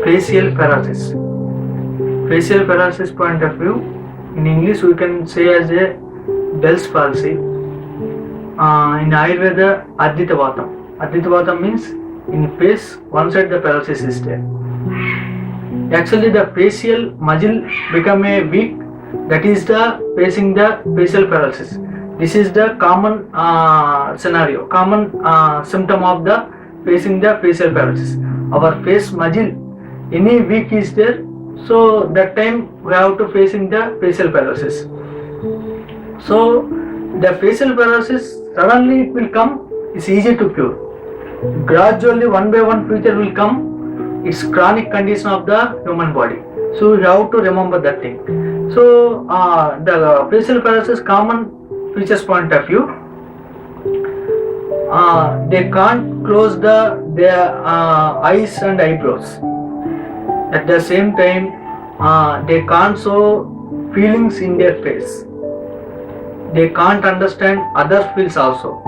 facial paralysis. Facial paralysis point of view, in English we can say as a Bell's palsy. In Ayurveda, Ardhita Vatam. Ardhita Vatam means in face one side the paralysis is there. Actually the facial muscle become a weak, that is the facing the facial paralysis. This is the common scenario, common symptom of the facing the facial paralysis. Our face muscle any weak is there, so that time we have to facing the facial paralysis. So the facial paralysis suddenly it will come, it's easy to cure. Gradually one by one future will come, it's chronic condition of the human body. So you have to remember that thing. So the facial paralysis common features point of view, they can't close their eyes and eyebrows. At the same time, they can't show feelings in their face. They can't understand other feels also.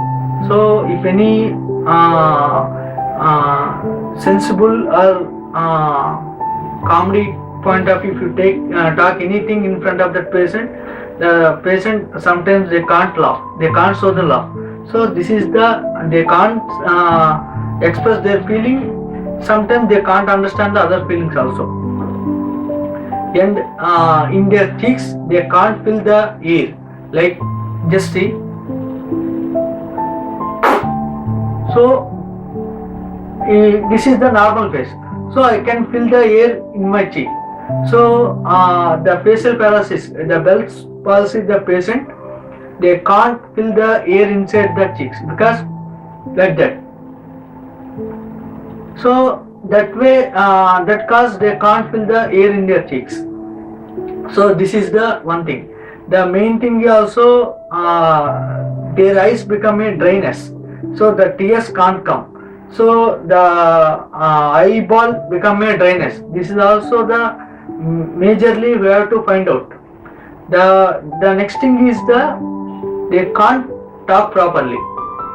So if any sensible or comedy point of view, if you talk anything in front of that patient, the patient sometimes they can't laugh, they can't show the laugh. So this is they can't express their feeling. Sometimes they can't understand the other feelings also. And in their cheeks they can't feel the air. Like just see. So this is the normal face. So I can feel the air in my cheek. So the facial paralysis, the Bell's palsy, the patient, they can't feel the air inside the cheeks because like that. So that way, that cause they can't feel the air in their cheeks. So this is the one thing. The main thing is also their eyes become a dryness, so the tears can't come. So the eyeball become a dryness. This is also the majorly we have to find out. The next thing is they can't talk properly.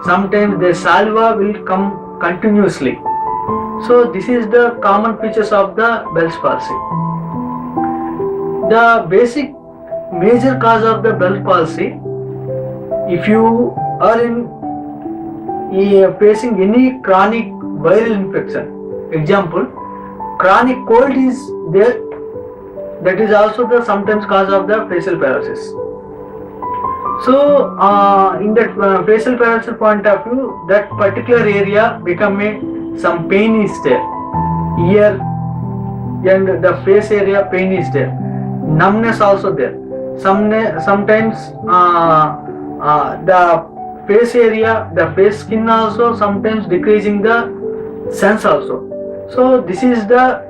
Sometimes the saliva will come continuously. So this is the common features of the Bell's palsy. The basic major cause of the Bell's palsy, if you are facing any chronic viral infection, example, chronic cold is there, that is also the sometimes cause of the facial paralysis. So in that facial paralysis point of view, that particular area become some pain is there, ear and the face area pain is there, numbness also there. Sometimes the face area, the face skin also sometimes decreasing the sense also. So this is the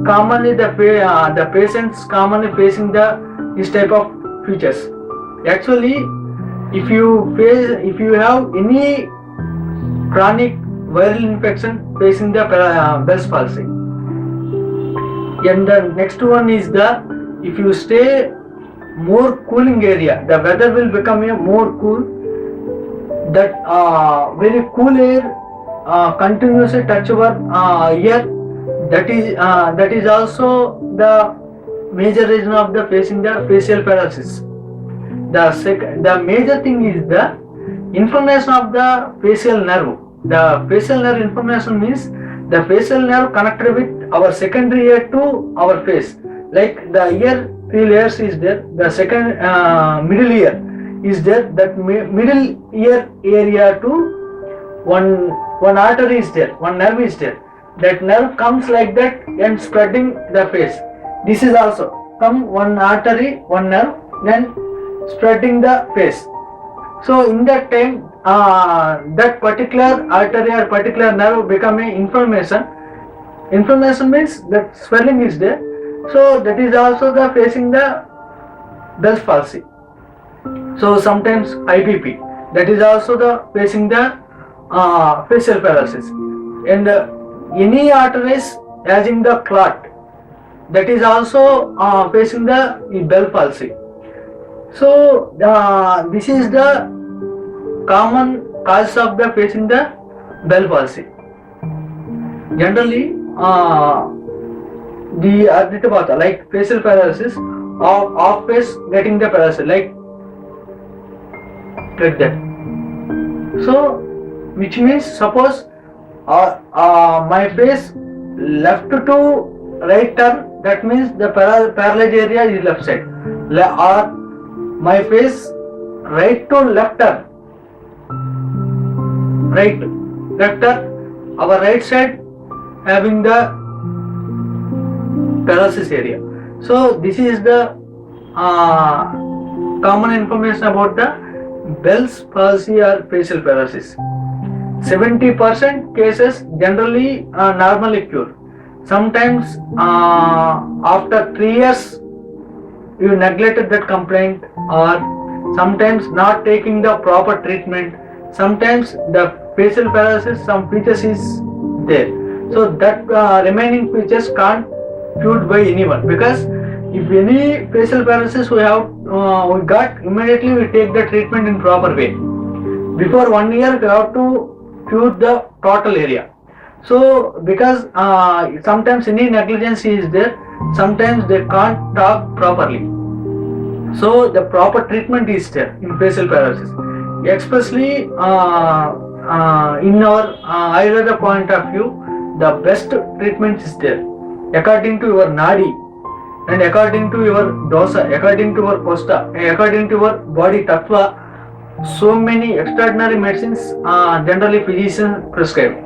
commonly the patients commonly facing this type of features. Actually, if you have any chronic viral infection facing the Bell's palsy, and the next one is if you stay more cooling area, the weather will become a more cool. That very cool air continuously touch our ear. That is also the major reason of the facing the facial paralysis. The major thing is the inflammation of the facial nerve. The facial nerve inflammation means the facial nerve connected with our secondary ear to our face. Like the ear, 3 layers is there. The second middle ear is there. That middle ear area to one artery is there. One nerve is there. That nerve comes like that and spreading the face. This is also come one artery, one nerve, then spreading the face. So in that time, that particular artery or particular nerve become a inflammation. Inflammation means that swelling is there. So that is also the facing the Bell's palsy. So sometimes IBP, that is also the facing the facial paralysis. And any arteries having the clot, that is also facing the Bell's palsy. So this is the common cause of the facing the Bell's palsy. Generally, the Aditapatha, like facial paralysis, of face getting the paralysis, like that. So, which means suppose my face left to right turn, that means the paralyzed area is left side, or my face right to left turn, our right side having the paralysis area. So this is the common information about the Bell's palsy or facial paralysis. 70% cases generally normally cure. Sometimes after 3 years you neglected that complaint, or sometimes not taking the proper treatment. Sometimes the facial paralysis, some features is there, so that remaining features can't cured by anyone, because if any facial paralysis we got, immediately we take the treatment in proper way. Before 1 year we have to cure the total area. So because sometimes any negligence is there, sometimes they can't talk properly, so the proper treatment is there in facial paralysis. Especially in our Ayurveda point of view, the best treatment is there according to your nadi, and according to your dosa, according to your kosta, according to your body tattva. So many extraordinary medicines generally physicians prescribe.